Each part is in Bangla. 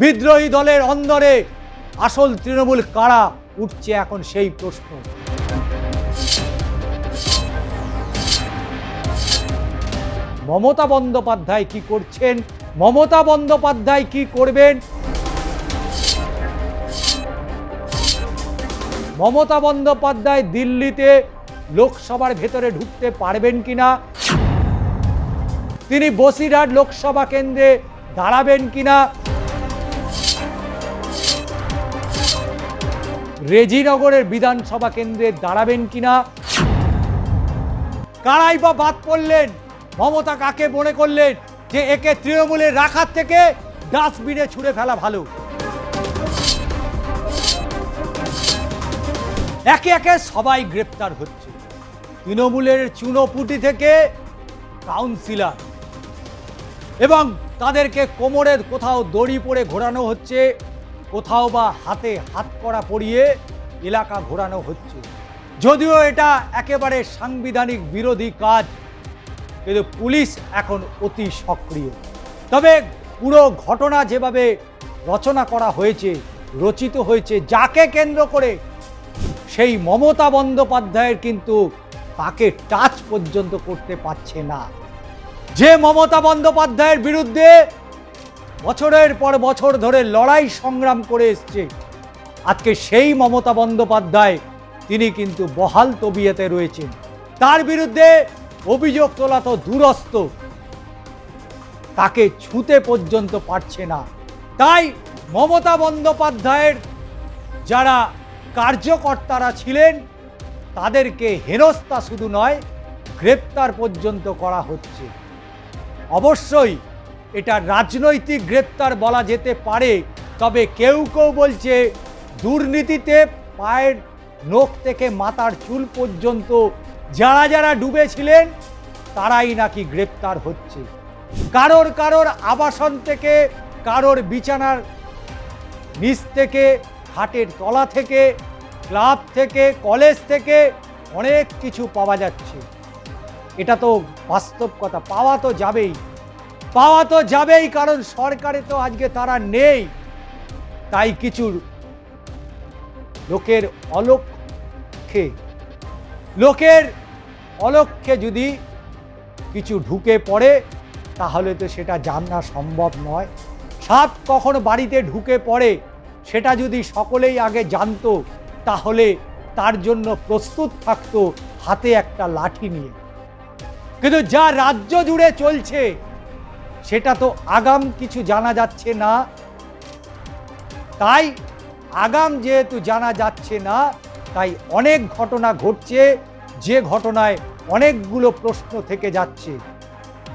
বিদ্রোহী দলের অন্দরে আসল তৃণমূল কারা, উঠছে এখন সেই প্রশ্ন। মমতা বন্দ্যোপাধ্যায় কি করছেন, মমতা বন্দ্যোপাধ্যায় কি করবেন, মমতা বন্দ্যোপাধ্যায় দিল্লিতে লোকসভার ভেতরে ঢুকতে পারবেন কিনা, তিনি বসিরহাট লোকসভা কেন্দ্রে দাঁড়াবেন কিনা, রেজিনগরের বিধানসভা কেন্দ্রে দাঁড়াবেন কিনা, কারাই বা বাদ পড়লেন, মমতা কাকে মনে করলেন যে একে তৃণমূলের রাখার থেকে ডাস্টবিনে ছুঁড়ে ফেলা ভালো। একে একে সবাই গ্রেপ্তার হচ্ছে, তৃণমূলের চুনোপুটি থেকে কাউন্সিলর, এবং তাদেরকে কোমরের কোথাও দড়ি পরে ঘোরানো হচ্ছে, কোথাও বা হাতে হাতকড়া পরিয়ে এলাকা ঘোরানো হচ্ছে। যদিও এটা একেবারে সাংবিধানিক বিরোধী কাজ, কিন্তু পুলিশ এখন অতি সক্রিয়। তবে পুরো ঘটনা যেভাবে রচনা করা হয়েছে, রচিত হয়েছে, যাকে কেন্দ্র করে সেই মমতা বন্দ্যোপাধ্যায়ের কিন্তু তাকে টাচ পর্যন্ত করতে পারছে না। যে মমতা বন্দ্যোপাধ্যায়ের বিরুদ্ধে বছরের পর বছর ধরে লড়াই সংগ্রাম করে এসছে, আজকে সেই মমতা বন্দ্যোপাধ্যায় তিনি কিন্তু বহাল তবিয়তে রয়েছেন। তার বিরুদ্ধে অভিযোগ তোলা তো দূরস্থ, তাকে ছুঁতে পর্যন্ত পারছে না। তাই মমতা বন্দ্যোপাধ্যায়ের যারা কার্যকর্তারা ছিলেন তাদেরকে হেনস্থা শুধু নয়, গ্রেপ্তার পর্যন্ত করা হচ্ছে। অবশ্যই এটা রাজনৈতিক গ্রেপ্তার বলা যেতে পারে, তবে কেউ কেউ বলছে দুর্নীতিতে পায়ের নখ থেকে মাথার চুল পর্যন্ত যারা যারা ডুবেছিলেন তারাই নাকি গ্রেপ্তার হচ্ছে। কারোর কারোর আবাসন থেকে, কারোর বিছানার নিচ থেকে, খাটের তলা থেকে, ক্লাব থেকে, কলেজ থেকে অনেক কিছু পাওয়া যাচ্ছে। এটা তো বাস্তব কথা, পাওয়া তো যাবেই, কারণ সরকারে তো আজকে তারা নেই। তাই কিছু লোকের অলক্ষ্যে যদি কিছু ঢুকে পড়ে তাহলে তো সেটা জানা সম্ভব নয়। সাপ কখন বাড়িতে ঢুকে পড়ে সেটা যদি সকলেই আগে জানতো, তাহলে তার জন্য প্রস্তুত থাকতো হাতে একটা লাঠি নিয়ে। কিন্তু যা রাজ্য জুড়ে চলছে সেটা তো আগাম কিছু জানা যাচ্ছে না। তাই আগাম যেহেতু জানা যাচ্ছে না, তাই অনেক ঘটনা ঘটছে, যে ঘটনায় অনেকগুলো প্রশ্ন থেকে যাচ্ছে।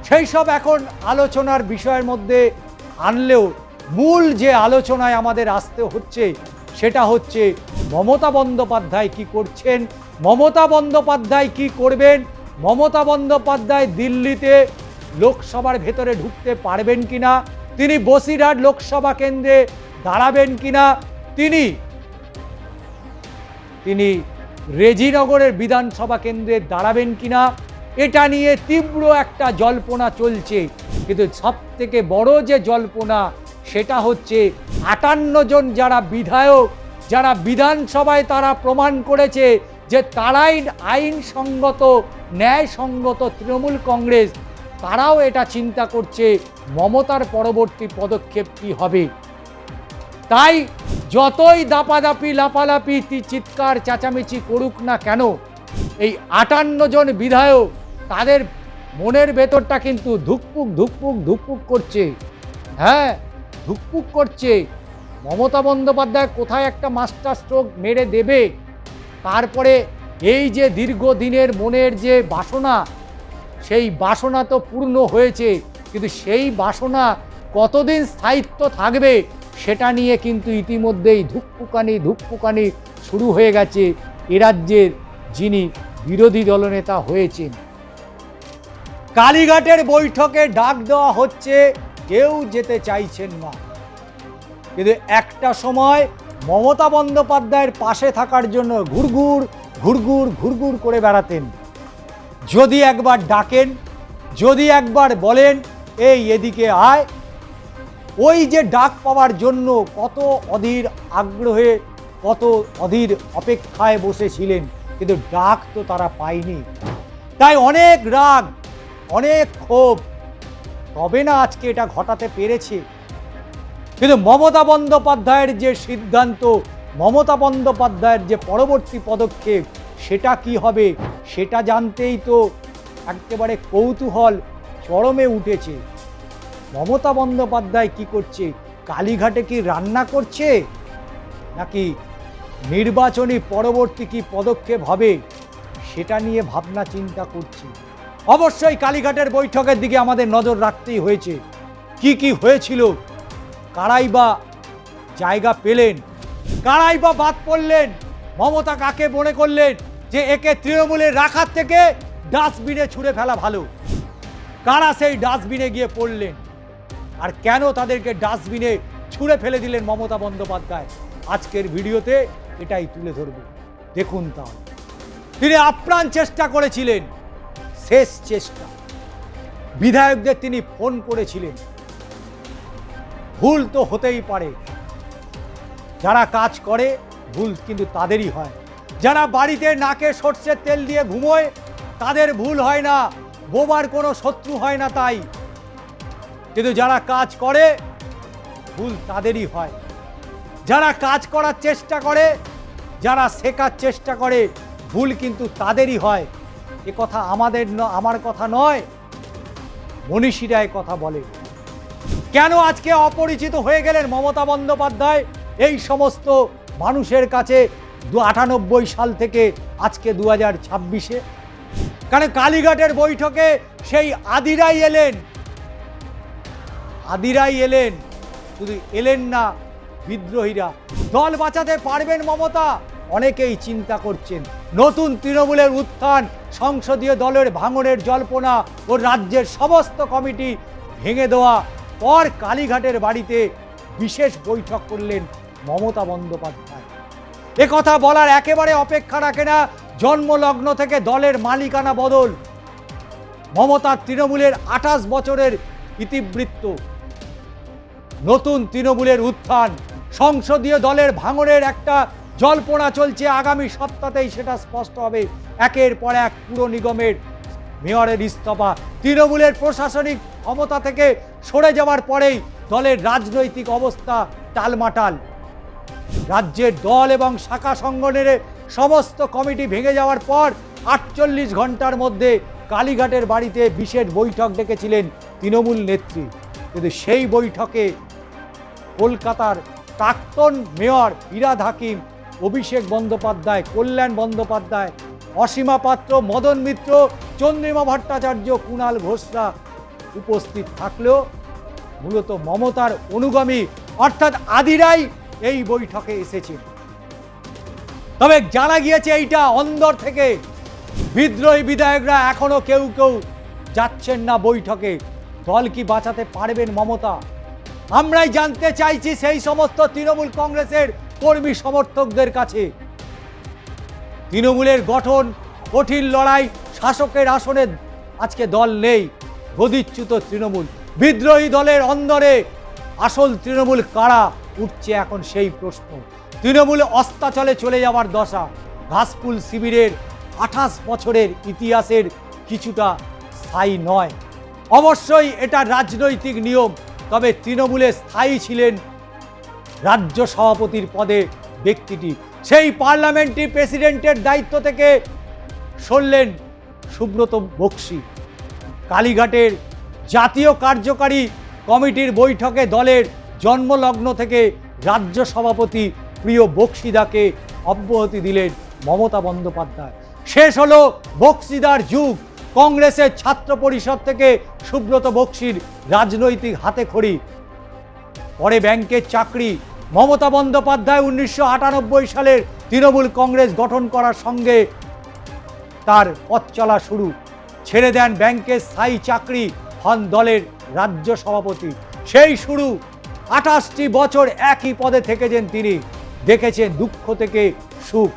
সেই সব এখন আলোচনার বিষয়ের মধ্যে আনলেও মূল যে আলোচনায় আমাদের আসতে হচ্ছে সেটা হচ্ছে মমতা বন্দ্যোপাধ্যায় কি করছেন, মমতা বন্দ্যোপাধ্যায় কি করবেন, মমতা বন্দ্যোপাধ্যায় দিল্লিতে লোকসভার ভেতরে ঢুকতে পারবেন কিনা, তিনি বসিরহাট লোকসভা কেন্দ্রে দাঁড়াবেন কিনা, তিনি রেজিনগরের বিধানসভা কেন্দ্রে দাঁড়াবেন কিনা, এটা নিয়ে তীব্র একটা জল্পনা চলছে। কিন্তু সব থেকে বড় যে জল্পনা সেটা হচ্ছে 58 জন যারা বিধায়ক, যারা বিধানসভায় তারা প্রমাণ করেছে যে তারাই আইনসঙ্গত ন্যায়সঙ্গত তৃণমূল কংগ্রেস, তারাও এটা চিন্তা করছে মমতার পরবর্তী পদক্ষেপ কী হবে। তাই যতই দাপাদাপি লাপালাপি চিৎকার চেঁচামেচি করুক না কেন, এই 58 জন বিধায়ক তাদের মনের ভেতরটা কিন্তু ধুকপুক করছে। হ্যাঁ, ধুকপুক করছে। মমতা বন্দ্যোপাধ্যায় কোথায় একটা মাস্টার স্ট্রোক মেরে দেবে, তারপরে এই যে দীর্ঘদিনের মনের যে বাসনা, সেই বাসনা তো পূর্ণ হয়েছে, কিন্তু সেই বাসনা কতদিন স্থায়িত্ব থাকবে সেটা নিয়ে কিন্তু ইতিমধ্যেই ধুকপুকানি শুরু হয়ে গেছে এ রাজ্যের যিনি বিরোধী দলনেতা হয়েছেন। কালীঘাটের বৈঠকে ডাক দেওয়া হচ্ছে, কেউ যেতে চাইছেন না, কিন্তু একটা সময় মমতা বন্দ্যোপাধ্যায়ের পাশে থাকার জন্য ঘুরঘুর করে বেড়াতেন। যদি একবার ডাকেন, যদি একবার বলেন এই এদিকে আয়, ওই যে ডাক পাওয়ার জন্য কত অধীর আগ্রহে, কত অধীর অপেক্ষায় বসেছিলেন, কিন্তু ডাক তো তারা পায়নি। তাই অনেক রাগ, অনেক ক্ষোভ, তবে না আজকে এটা ঘটাতে পেরেছে। কিন্তু মমতা বন্দ্যোপাধ্যায়ের যে সিদ্ধান্ত, মমতা বন্দ্যোপাধ্যায়ের যে পরবর্তী পদক্ষেপ, সেটা কি হবে সেটা জানতেই তো একেবারে কৌতূহল চরমে উঠেছে। মমতা বন্দ্যোপাধ্যায় কি করছে? কালীঘাটে কি রান্না করছে, নাকি নির্বাচনী পরবর্তী কি পদক্ষেপ হবে সেটা নিয়ে ভাবনা চিন্তা করছে। অবশ্যই কালীঘাটের বৈঠকের দিকে আমাদের নজর রাখতেই হয়েছে। কি কি হয়েছিল, কারাই বা জায়গা পেলেন, কারাই বা বাদ পড়লেন, মমতা কাকে মনে করলেন যে একে তৃণমূলে রাখার থেকে ডাস্টবিনে ছুঁড়ে ফেলা ভালো, কারা সেই ডাস্টবিনে গিয়ে পড়লেন, আর কেন তাদেরকে ডাস্টবিনে ছুঁড়ে ফেলে দিলেন মমতা বন্দ্যোপাধ্যায়, আজকের ভিডিওতে এটাই তুলে ধরব। দেখুন তাহলে। তিনি আপ্রাণ চেষ্টা করেছিলেন, শেষ চেষ্টা, বিধায়কদের তিনি ফোন করেছিলেন। ভুল তো হতেই পারে, যারা কাজ করে ভুল কিন্তু তাদেরই হয়। যারা বাড়িতে নাকে সর্ষের তেল দিয়ে ঘুমোয় তাদের ভুল হয় না, বোবার কোনো শত্রু হয় না তাই। কিন্তু যারা কাজ করে ভুল তাদেরই হয়। যারা কাজ করার চেষ্টা করে, যারা শেখার চেষ্টা করে, ভুল কিন্তু তাদেরই হয়। এ কথা আমার কথা নয়, মনীষীরা এ কথা বলে। কেন আজকে অপরিচিত হয়ে গেলেন মমতা বন্দ্যোপাধ্যায় এই সমস্ত মানুষের কাছে 98 সাল থেকে আজকে 2026-এ? কারণ কালীঘাটের বৈঠকে সেই আদিরাই এলেন, শুধু এলেন না বিদ্রোহীরা। দল বাঁচাতে পারবেন মমতা? অনেকেই চিন্তা করছেন। নতুন তৃণমূলের উত্থান, সংসদীয় দলের ভাঙনের জল্পনা ও রাজ্যের সমস্ত কমিটি ভেঙে দেওয়া পর কালীঘাটের বাড়িতে বিশেষ বৈঠক করলেন মমতা বন্দ্যোপাধ্যায়। এ কথা বলার একেবারে অপেক্ষা রাখে না জন্মলগ্ন থেকে দলের মালিকানা বদল, মমতার তৃণমূলের 28 বছরের ইতিবৃত্ত, নতুন তৃণমূলের উত্থান, সংসদীয় দলের ভাঙনের একটা জল্পনা চলছে। আগামী সপ্তাহেই সেটা স্পষ্ট হবে। একের পর এক পুর নিগমের মেয়রের ইস্তফা, তৃণমূলের প্রশাসনিক ক্ষমতা থেকে সরে যাওয়ার পরেই দলের রাজনৈতিক অবস্থা টালমাটাল। রাজ্যের দল এবং শাখা সংগঠনের সমস্ত কমিটি ভেঙে যাওয়ার পর 48 ঘন্টার মধ্যে কালীঘাটের বাড়িতে বিশেষ বৈঠক ডেকেছিলেন তৃণমূল নেত্রী। কিন্তু সেই বৈঠকে কলকাতার প্রাক্তন মেয়র ইরাদ হাকিম, অভিষেক বন্দ্যোপাধ্যায়, কল্যাণ বন্দ্যোপাধ্যায়, অসীমা পাত্র, মদন মিত্র, চন্দ্রিমা ভট্টাচার্য, কুণাল ঘোষরা উপস্থিত থাকলেও মূলত মমতার অনুগামী অর্থাৎ আদিরাই এই বৈঠকে এসেছেন। তবে জানা গিয়েছে এইটা অন্দর থেকে বিদ্রোহী বিধায়করা এখনো কেউ যাচ্ছেন না বৈঠকে। দল কি বাঁচাতে পারবেন মমতা? আমরাই জানতে চাইছি সেই সমস্ত তৃণমূল কংগ্রেসের কর্মী সমর্থকদের কাছে। তৃণমূলের গঠন, কঠিন লড়াই, শাসকের আসনে আজকে দল নেই, গদিচ্যুত তৃণমূল। বিদ্রোহী দলের অন্দরে আসল তৃণমূল কারা উঠছে এখন সেই প্রশ্ন। তৃণমূল অস্তাচলে চলে যাওয়ার দশা। ঘাসফুল শিবিরের 28 বছরের ইতিহাসের কিছুটা স্থায়ী নয়। অবশ্যই এটা রাজনৈতিক নিয়ম, তবে তৃণমূলে স্থায়ী ছিলেন রাজ্য সভাপতির পদে ব্যক্তিটি। সেই পার্লামেন্টারি প্রেসিডেন্টের দায়িত্ব থেকে সরলেন সুব্রত বক্সী। কালীঘাটের জাতীয় কার্যকারী কমিটির বৈঠকে দলের জন্মলগ্ন থেকে রাজ্য সভাপতি প্রিয় বক্সিদাকে অব্যাহতি দিলেন মমতা বন্দ্যোপাধ্যায়। শেষ হলো বক্সিদার যুগ। কংগ্রেসের ছাত্র পরিষদ থেকে সুব্রত বক্সির রাজনৈতিক হাতেখড়ি, পরে ব্যাংকের চাকরি। মমতা বন্দ্যোপাধ্যায় 1998 সালের তৃণমূল কংগ্রেস গঠন করার সঙ্গে তার পথ চলা শুরু। ছেড়ে দেন ব্যাংকের স্থায়ী চাকরি, হন দলের রাজ্য সভাপতি। সেই শুরু 28টি বছর একই পদে থেকেছেন তিনি, দেখেছেন দুঃখ থেকে সুখ।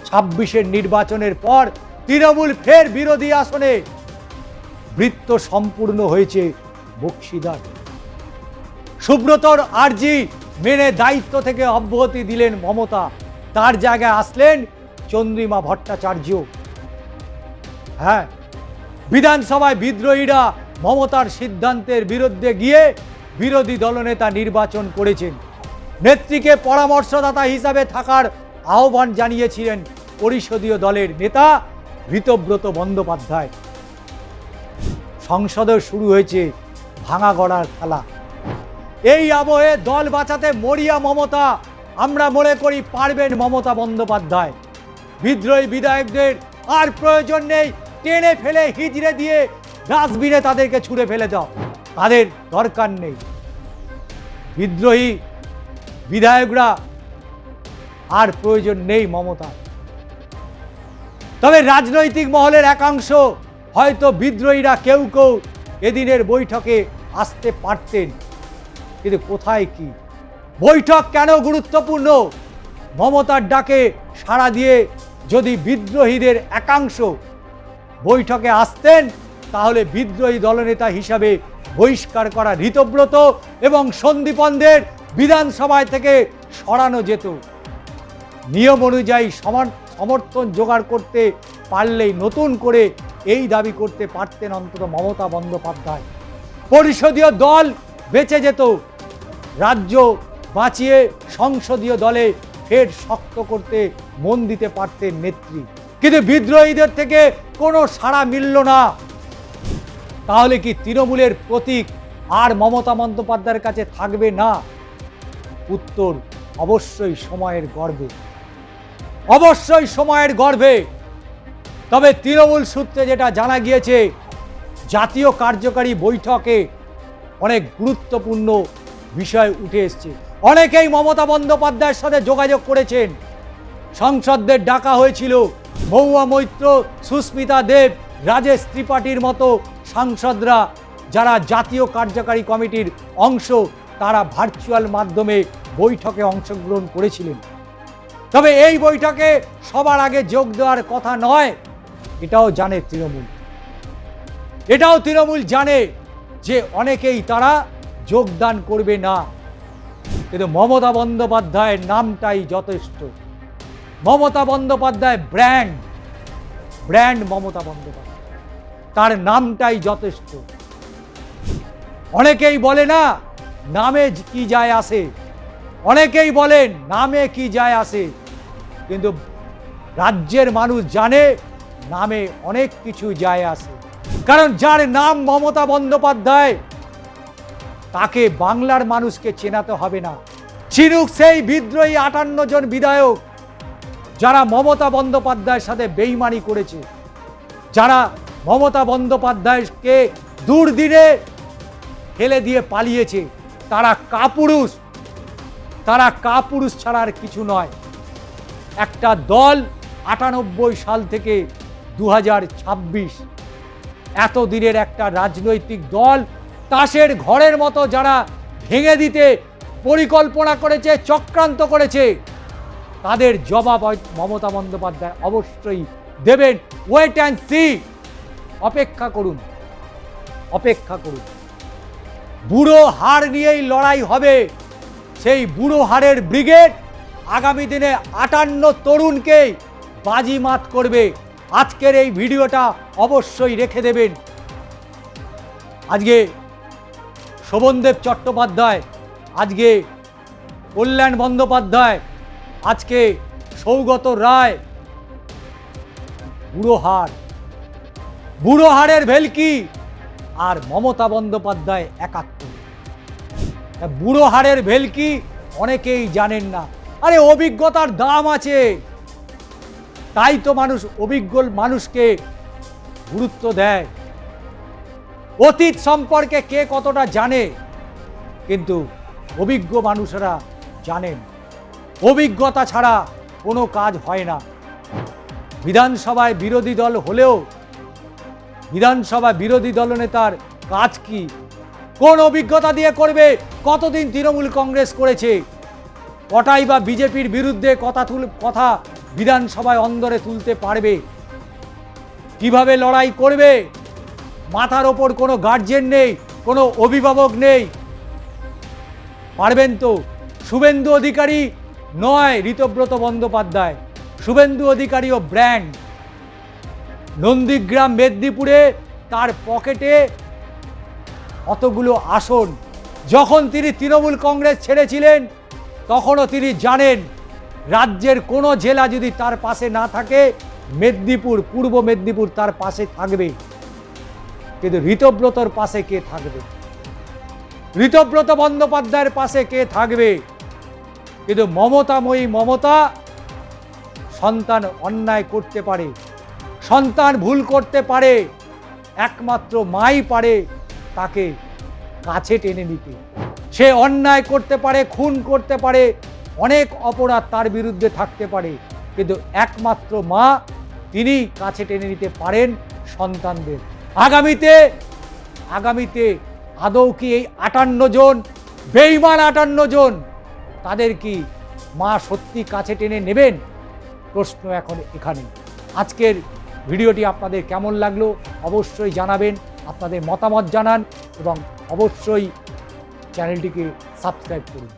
26-এর নির্বাচনের পর তৃণমূল ফের বিরোধী আসনে বৃত্ত সম্পূর্ণ হয়েছে বক্সিদার। সুব্রতর আর্জি মেনে দায়িত্ব থেকে অব্যাহতি দিলেন মমতা, তার জায়গায় আসলেন চন্দ্রিমা ভট্টাচার্য। হ্যাঁ, বিধানসভায় বিদ্রোহীরা মমতার সিদ্ধান্তের বিরুদ্ধে গিয়ে বিরোধী দলনেতা নির্বাচন করেছেন। নেত্রীকে পরামর্শদাতা হিসাবে থাকার আহ্বান জানিয়েছিলেন পরিষদীয় দলের নেতা ঋতব্রত বন্দ্যোপাধ্যায়। সংসদে শুরু হয়েছে ভাঙা গড়ার খেলা। এই আবহে দল বাঁচাতে মরিয়া মমতা। আমরা মনে করি পারবেন মমতা বন্দ্যোপাধ্যায়। বিদ্রোহী বিধায়কদের আর প্রয়োজন নেই, টেনে ফেলে হিজড়ে দিয়ে ডাস্টবিনে তাদেরকে ছুঁড়ে ফেলে দাও, তাদের দরকার নেই। বিদ্রোহী বিধায়করা আর প্রয়োজন নেই মমতা। তবে রাজনৈতিক মহলের একাংশ হয়তো বিদ্রোহীরা কেউ কেউ এদিনের বৈঠকে আসতে পারতেন, কিন্তু কোথায় কি বৈঠক কেন গুরুত্বপূর্ণ? মমতার ডাকে সাড়া দিয়ে যদি বিদ্রোহীদের একাংশ বৈঠকে আসতেন, তাহলে বিদ্রোহী দলনেতা হিসাবে বহিষ্কার করা ঋতব্রত এবং সন্দীপনদের বিধানসভায় থেকে সরানো যেত। নিয়ম অনুযায়ী সমর্থন জোগাড় করতে পারলেই নতুন করে এই দাবি করতে পারতেন অন্তত মমতা বন্দ্যোপাধ্যায়। পরিষদীয় দল বেঁচে যেত, রাজ্য বাঁচিয়ে সংসদীয় দলে ফের শক্ত করতে মন দিতে পারতেন নেত্রী। কিন্তু বিদ্রোহীদের থেকে কোনো সাড়া মিলল না। তাহলে কি তৃণমূলের প্রতীক আর মমতা বন্দ্যোপাধ্যায়ের কাছে থাকবে না? উত্তর অবশ্যই সময়ের গর্ভে, অবশ্যই সময়ের গর্ভে। তবে তৃণমূল সূত্রে যেটা জানা গিয়েছে, জাতীয় কার্যকারী বৈঠকে অনেক গুরুত্বপূর্ণ বিষয় উঠে এসছে। অনেকেই মমতা বন্দ্যোপাধ্যায়ের সাথে যোগাযোগ করেছেন। সাংসদদের ডাকা হয়েছিল। মহুয়া মৈত্র, সুস্মিতা দেব, রাজেশ ত্রিপাঠীর মতো সাংসদরা যারা জাতীয় কার্যকারী কমিটির অংশ, তারা ভার্চুয়াল মাধ্যমে বৈঠকে অংশগ্রহণ করেছিলেন। তবে এই বৈঠকে সবার আগে যোগ দেওয়ার কথা নয়, এটাও জানে তৃণমূল। এটাও তৃণমূল জানে যে অনেকেই তারা যোগদান করবে না। কিন্তু মমতা বন্দ্যোপাধ্যায়ের নামটাই যথেষ্ট। মমতা বন্দ্যোপাধ্যায় ব্র্যান্ড মমতা বন্দ্যোপাধ্যায়, তার নামটাই যথেষ্ট। অনেকেই বলে না নামে কি যায় আসে, অনেকেই বলেন নামে কি যায় আসে, কিন্তু রাজ্যের মানুষ জানে নামে অনেক কিছু যায় আসে। কারণ যার নাম মমতা বন্দ্যোপাধ্যায়, তাকে বাংলার মানুষকে চেনাতে হবে না। চিনুক সেই বিদ্রোহী 58 জন বিধায়ক যারা মমতা বন্দ্যোপাধ্যায়ের সাথে বেইমানি করেছে, যারা মমতা বন্দ্যোপাধ্যায়কে দুর্দিনে ফেলে দিয়ে পালিয়েছে। তারা কাপুরুষ, তারা কাপুরুষ ছাড়া আর কিছু নয়। একটা দল 98 সাল থেকে 2026 এতদিনের একটা রাজনৈতিক দল তাসের ঘরের মতো যারা ভেঙে দিতে পরিকল্পনা করেছে, চক্রান্ত করেছে, তাদের জবাব মমতা বন্দ্যোপাধ্যায় অবশ্যই দেবেন। ওয়েট অ্যান্ড সি, অপেক্ষা করুন, অপেক্ষা করুন। বুড়ো হাড় নিয়েই লড়াই হবে। সেই বুড়ো হাড়ের ব্রিগেড আগামী দিনে 58 তরুণকে বাজিমাত করবে। আজকের এই ভিডিওটা অবশ্যই রেখে দেবেন। আজকে শোভনদেব চট্টোপাধ্যায়, আজকে কল্যাণ বন্দ্যোপাধ্যায়, আজকে সৌগত রায়, বুড়ো হাড়ের ভেলকি, আর মমতা বন্দ্যোপাধ্যায় 71। বুড়ো হাড়ের ভেলকি অনেকেই জানেন না। আরে অভিজ্ঞতার দাম আছে, তাই তো মানুষ অভিজ্ঞ মানুষকে গুরুত্ব দেয়। অতীত সম্পর্কে কে কতটা জানে, কিন্তু অভিজ্ঞ মানুষরা জানেন অভিজ্ঞতা ছাড়া কোনো কাজ হয় না। বিধানসভায় বিরোধী দল হলেও বিধানসভা বিরোধী দলনেতার কাজ কি, কোন অভিজ্ঞতা দিয়ে করবে? কতদিন তৃণমূল কংগ্রেস করেছে? কটাই বা বিজেপির বিরুদ্ধে কথা বিধানসভায় অন্দরে তুলতে পারবে? কিভাবে লড়াই করবে? মাথার ওপর কোনো গার্জেন নেই, কোনো অভিভাবক নেই। পারবেন তো? শুভেন্দু অধিকারী নয় ঋতব্রত বন্দ্যোপাধ্যায়, শুভেন্দু অধিকারীও ব্র্যান্ড। নন্দীগ্রাম মেদিনীপুরে তার পকেটে অতগুলো আসন। যখন তিনি তৃণমূল কংগ্রেস ছেড়েছিলেন তখনও তিনি জানেন রাজ্যের কোনো জেলা যদি তার পাশে না থাকে, মেদিনীপুর, পূর্ব মেদিনীপুর তার পাশে থাকবে। কিন্তু ঋতব্রতর পাশে কে থাকবে? ঋতব্রত বন্দ্যোপাধ্যায়ের পাশে কে থাকবে? কিন্তু মমতাময়ী মমতা, সন্তান অন্যায় করতে পারে, সন্তান ভুল করতে পারে, একমাত্র মাই পারে তাকে কাছে টেনে নিতে। সে অন্যায় করতে পারে, খুন করতে পারে, অনেক অপরাধ তার বিরুদ্ধে থাকতে পারে, কিন্তু একমাত্র মা, তিনি কাছে টেনে নিতে পারেন সন্তানদের। আগামীতে আদৌ কি এই 58 জন বেঈমান 58 জন, তাদের কি মা সত্যি কাছে টেনে নেবেন? প্রশ্ন এখন এখানে। আজকের ভিডিওটি আপনাদের কেমন লাগলো অবশ্যই জানাবেন, আপনাদের মতামত জানান এবং অবশ্যই চ্যানেলটিকে সাবস্ক্রাইব করুন।